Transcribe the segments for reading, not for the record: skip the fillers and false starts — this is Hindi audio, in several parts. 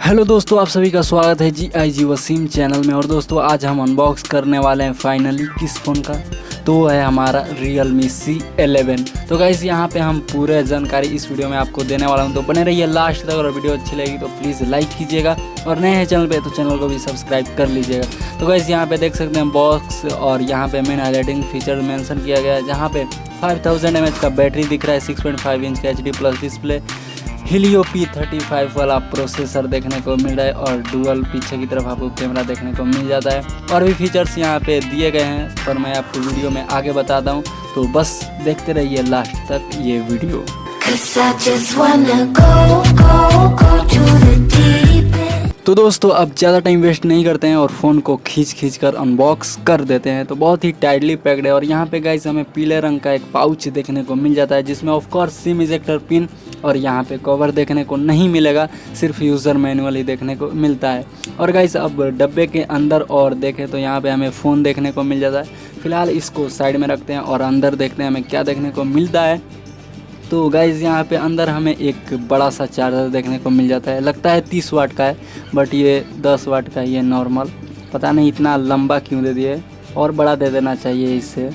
हेलो दोस्तों, आप सभी का स्वागत है जी वसीम चैनल में। और दोस्तों आज हम अनबॉक्स करने वाले हैं फाइनली किस फ़ोन का, तो है हमारा Realme C11। तो गाइस यहाँ पे हम पूरे जानकारी इस वीडियो में आपको देने वाला हूँ, तो बने रहिए लास्ट तक। और वीडियो अच्छी लगी तो प्लीज़ लाइक कीजिएगा, और नए हैं चैनल पे तो चैनल को भी सब्सक्राइब कर लीजिएगा। तो गाइस यहाँ पे देख सकते हैं बॉक्स, और यहाँ पे मेन हाईलाइटिंग फीचर मेंशन किया गया है, जहाँ पे 5000 mAh का बैटरी दिख रहा है, 6.5 इंच का HD+ डिस्प्ले, हीलियो P35 वाला प्रोसेसर देखने को मिल रहा है, और डुअल पीछे की तरफ आपको कैमरा देखने को मिल जाता है। और भी फीचर्स यहाँ पे दिए गए हैं, पर मैं आपको वीडियो में आगे बताता हूँ, तो बस देखते रहिए लास्ट तक ये वीडियो। तो दोस्तों अब ज़्यादा टाइम वेस्ट नहीं करते हैं और फ़ोन को खींच कर अनबॉक्स कर देते हैं। तो बहुत ही टाइटली पैक्ड है, और यहाँ पे गाइस हमें पीले रंग का एक पाउच देखने को मिल जाता है, जिसमें of course SIM ejector pin और यहाँ पे कवर देखने को नहीं मिलेगा, सिर्फ यूज़र मैनुअल ही देखने को मिलता है। और गाइस अब डब्बे के अंदर और देखें तो यहाँ पे हमें फ़ोन देखने को मिल जाता है। फ़िलहाल इसको साइड में रखते हैं और अंदर देखते हैं हमें क्या देखने को मिलता है। तो गाइज़ यहाँ पे अंदर हमें एक बड़ा सा चार्जर देखने को मिल जाता है, लगता है 30 वाट का है, बट ये 10 वाट का ही है नॉर्मल। पता नहीं इतना लंबा क्यों दे दिए, और बड़ा दे देना चाहिए इससे।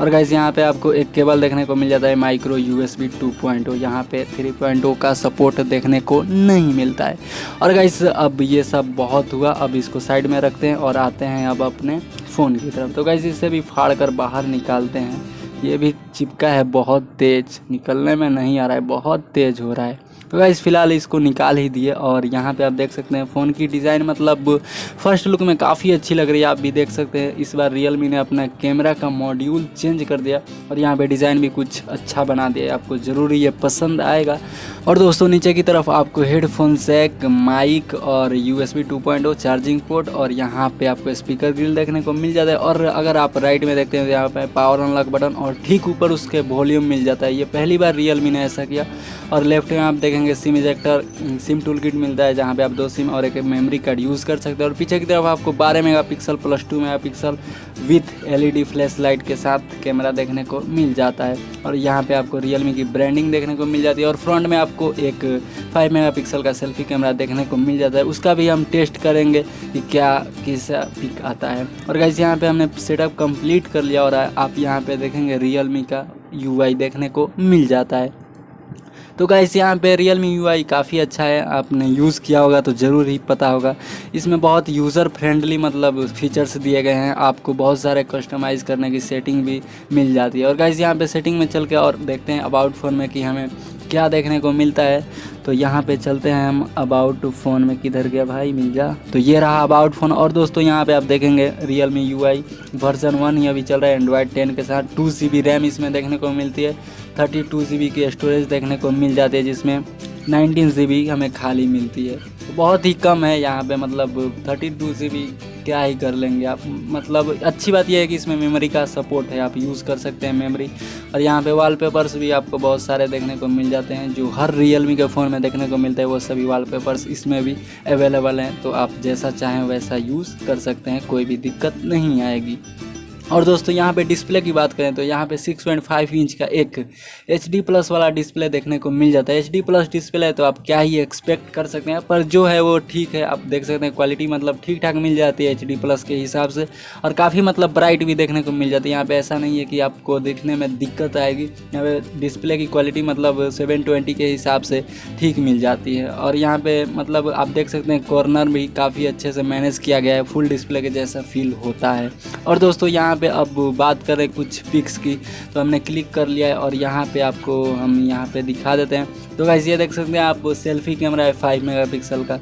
और गाइज़ यहाँ पे आपको एक केबल देखने को मिल जाता है, माइक्रो USB 2.0। यहाँ पे 3.0 का सपोर्ट देखने को नहीं मिलता है। और गाइज़ अब ये सब बहुत हुआ, अब इसको साइड में रखते हैं और आते हैं अब अपने फ़ोन की तरफ। तो गाइज़ इसे भी फाड़ कर बाहर निकालते हैं। ये भी चिपका है, बहुत तेज़ निकलने में नहीं आ रहा है, बहुत तेज़ हो रहा है। तो गाइस फिलहाल इसको निकाल ही दिए। और यहाँ पे आप देख सकते हैं फ़ोन की डिज़ाइन मतलब फर्स्ट लुक में काफ़ी अच्छी लग रही है, आप भी देख सकते हैं। इस बार Realme ने अपना कैमरा का मॉड्यूल चेंज कर दिया, और यहाँ पे डिज़ाइन भी कुछ अच्छा बना दिया है, आपको ज़रूर ये पसंद आएगा। और दोस्तों नीचे की तरफ आपको हेडफोन जैक, माइक और USB 2.0 चार्जिंग पोर्ट, और यहाँ पे आपको स्पीकर ग्रिल देखने को मिल जाता है। और अगर आप राइट में देखते हैं तो यहाँ पे पावर अनलॉक बटन, और ठीक ऊपर उसके वॉल्यूम मिल जाता है। ये पहली बार Realme ने ऐसा किया। और लेफ्ट में आप देखेंगे SIM ejector, SIM tool kit मिलता है, जहाँ पे आप 2 सिम और एक मेमोरी कार्ड यूज़ कर सकते हैं। और पीछे की तरफ आपको 12 megapixel plus 2 megapixel with LED flash light के साथ कैमरा देखने को मिल जाता है। और यहाँ पे आपको Realme की ब्रांडिंग देखने को मिल जाती है। और फ्रंट में आपको एक 5 मेगापिक्सल का सेल्फी कैमरा देखने को मिल जाता है, उसका भी हम टेस्ट करेंगे कि क्या कैसा पिक आता है। और गाइस यहाँ पे हमने सेटअप कंप्लीट कर लिया, और आप यहाँ पे देखेंगे Realme का UI देखने को मिल जाता है। तो गाइस यहाँ पे Realme UI काफ़ी अच्छा है, आपने यूज़ किया होगा तो ज़रूर ही पता होगा। इसमें बहुत यूज़र फ्रेंडली मतलब फीचर्स दिए गए हैं, आपको बहुत सारे कस्टमाइज़ करने की सेटिंग भी मिल जाती है। और गाइस यहाँ पे सेटिंग में चल के और देखते हैं अबाउट फ़ोन में कि हमें क्या देखने को मिलता है। तो यहाँ पे चलते हैं हम अबाउट फ़ोन में, किधर गया भाई, मिल जा। तो ये रहा अबाउट फ़ोन। और दोस्तों यहाँ पे आप देखेंगे Realme UI वर्जन 1 ही अभी चल रहा है एंड्रॉयड 10 के साथ। 2 GB रैम इसमें देखने को मिलती है, 32 GB की स्टोरेज देखने को मिल जाती है, जिसमें 19 GB हमें खाली मिलती है। तो बहुत ही कम है यहाँ पे, मतलब 32 GB क्या ही कर लेंगे आप। मतलब अच्छी बात यह है कि इसमें मेमोरी का सपोर्ट है, आप यूज़ कर सकते हैं मेमोरी। और यहाँ पे वॉलपेपर्स भी आपको बहुत सारे देखने को मिल जाते हैं, जो हर Realme के फ़ोन में देखने को मिलते हैं, वो सभी वॉलपेपर्स इसमें भी अवेलेबल हैं। तो आप जैसा चाहें वैसा यूज़ कर सकते हैं, कोई भी दिक्कत नहीं आएगी। और दोस्तों यहाँ पे डिस्प्ले की बात करें तो यहाँ पे 6.5 इंच का एक HD+ वाला डिस्प्ले देखने को मिल जाता है। HD+ डिस्प्ले है तो आप क्या ही एक्सपेक्ट कर सकते हैं, पर जो है वो ठीक है। आप देख सकते हैं क्वालिटी मतलब ठीक ठाक मिल जाती है HD+ के हिसाब से, और काफ़ी मतलब ब्राइट भी देखने को मिल जाती है। यहाँ पे ऐसा नहीं है कि आपको देखने में दिक्कत आएगी। यहाँ पे डिस्प्ले की क्वालिटी मतलब 720 के हिसाब से ठीक मिल जाती है। और यहाँ पे मतलब आप देख सकते हैं कॉर्नर भी काफ़ी अच्छे से मैनेज किया गया है, फुल डिस्प्ले के जैसा फील होता है। और दोस्तों यहाँ पे अब बात करें कुछ पिक्स की, तो हमने क्लिक कर लिया है, और यहाँ पे आपको हम यहाँ पे दिखा देते हैं। तो गाइस ये देख सकते हैं आप, सेल्फी कैमरा है 5 मेगापिक्सल का।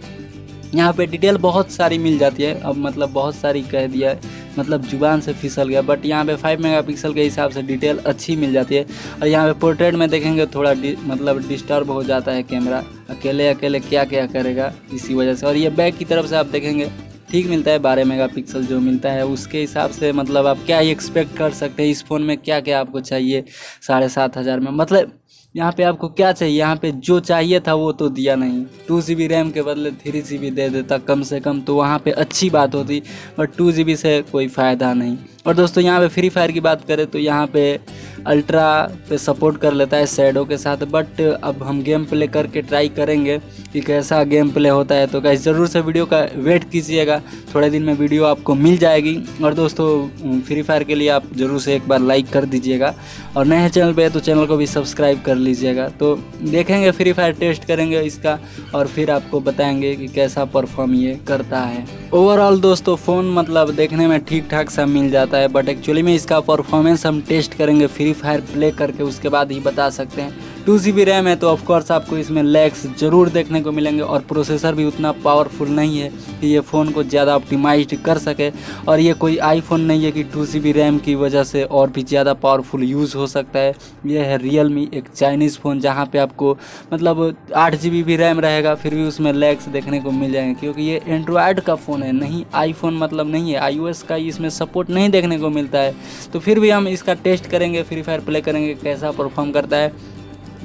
यहाँ पे डिटेल बहुत सारी मिल जाती है, अब मतलब बहुत सारी कह दिया है, मतलब जुबान से फिसल गया, बट यहाँ पे 5 मेगापिक्सल के हिसाब से डिटेल अच्छी मिल जाती है। और यहाँ पे पोर्ट्रेट में देखेंगे थोड़ा मतलब डिस्टर्ब हो जाता है कैमरा, अकेले अकेले क्या क्या करेगा इसी वजह से। और ये बैक की तरफ से आप देखेंगे ठीक मिलता है, 12 मेगापिक्सल जो मिलता है उसके हिसाब से मतलब आप क्या ही एक्सपेक्ट कर सकते हैं। इस फ़ोन में क्या क्या आपको चाहिए 7500 में, मतलब यहाँ पे आपको क्या चाहिए, यहाँ पे जो चाहिए था वो तो दिया नहीं। 2 GB रैम के बदले 3 GB दे देता कम से कम, तो वहाँ पे अच्छी बात होती, बट 2 GB से कोई फ़ायदा नहीं। और दोस्तों यहाँ पे फ्री फायर की बात करें तो यहाँ पे अल्ट्रा पे सपोर्ट कर लेता है शैडो के साथ, बट अब हम गेम प्ले करके ट्राई करेंगे कि कैसा गेम प्ले होता है। तो गाइस ज़रूर से वीडियो का वेट कीजिएगा, थोड़े दिन में वीडियो आपको मिल जाएगी। और दोस्तों फ्री फायर के लिए आप ज़रूर से एक बार लाइक कर दीजिएगा, और नए हैं चैनल पे तो चैनल को भी सब्सक्राइब कर लीजिएगा। तो देखेंगे फ्री फायर, टेस्ट करेंगे इसका, और फिर आपको बताएंगे कि कैसा परफॉर्म ये करता है। ओवरऑल दोस्तों फ़ोन मतलब देखने में ठीक ठाक सा मिल जाता है, बट एक्चुअली में इसका परफॉर्मेंस हम टेस्ट करेंगे फ्री फायर प्ले करके, उसके बाद ही बता सकते हैं। 2 GB रैम है तो ऑफकोर्स आपको इसमें लैग्स ज़रूर देखने को मिलेंगे, और प्रोसेसर भी उतना पावरफुल नहीं है कि ये फ़ोन को ज़्यादा ऑप्टिमाइज्ड कर सके। और ये कोई आईफोन नहीं है कि 2 GB रैम की वजह से और भी ज़्यादा पावरफुल यूज़ हो सकता है। ये है Realme, एक चाइनीज़ फ़ोन, जहाँ पे आपको मतलब 8 GB भी रैम रहेगा फिर भी उसमें लैग्स देखने को मिल जाएंगे, क्योंकि ये एंड्रॉयड का फ़ोन है, नहीं आईफोन मतलब नहीं है, iOS का इसमें सपोर्ट नहीं देखने को मिलता है। तो फिर भी हम इसका टेस्ट करेंगे, फ्री फायर प्ले करेंगे कैसा परफॉर्म करता है।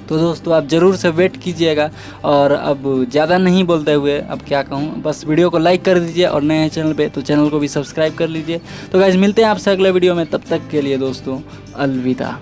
तो दोस्तों आप ज़रूर से वेट कीजिएगा, और अब ज़्यादा नहीं बोलते हुए अब क्या कहूँ, बस वीडियो को लाइक कर दीजिए, और नए हैं चैनल पे तो चैनल को भी सब्सक्राइब कर लीजिए। तो गाइस मिलते हैं आपसे अगले वीडियो में, तब तक के लिए दोस्तों अलविदा।